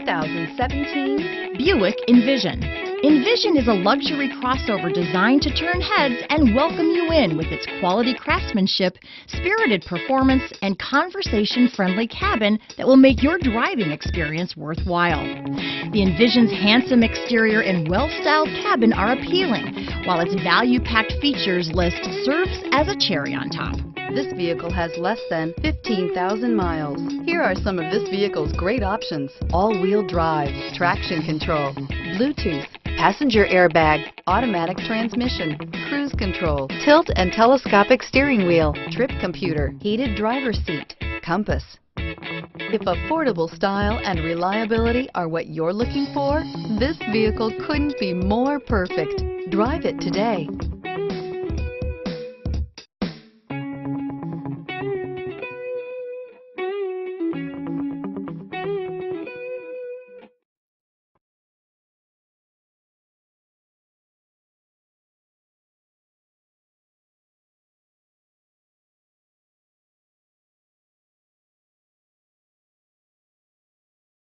2017 Buick Envision. Envision is a luxury crossover designed to turn heads and welcome you in with its quality craftsmanship, spirited performance, and conversation-friendly cabin that will make your driving experience worthwhile. The Envision's handsome exterior and well-styled cabin are appealing, while its value-packed features list serves as a cherry on top. This vehicle has less than 15,000 miles. Here are some of this vehicle's great options: all-wheel drive, traction control, Bluetooth, passenger airbag, automatic transmission, cruise control, tilt and telescopic steering wheel, trip computer, heated driver's seat, compass. If affordable style and reliability are what you're looking for, this vehicle couldn't be more perfect. Drive it today.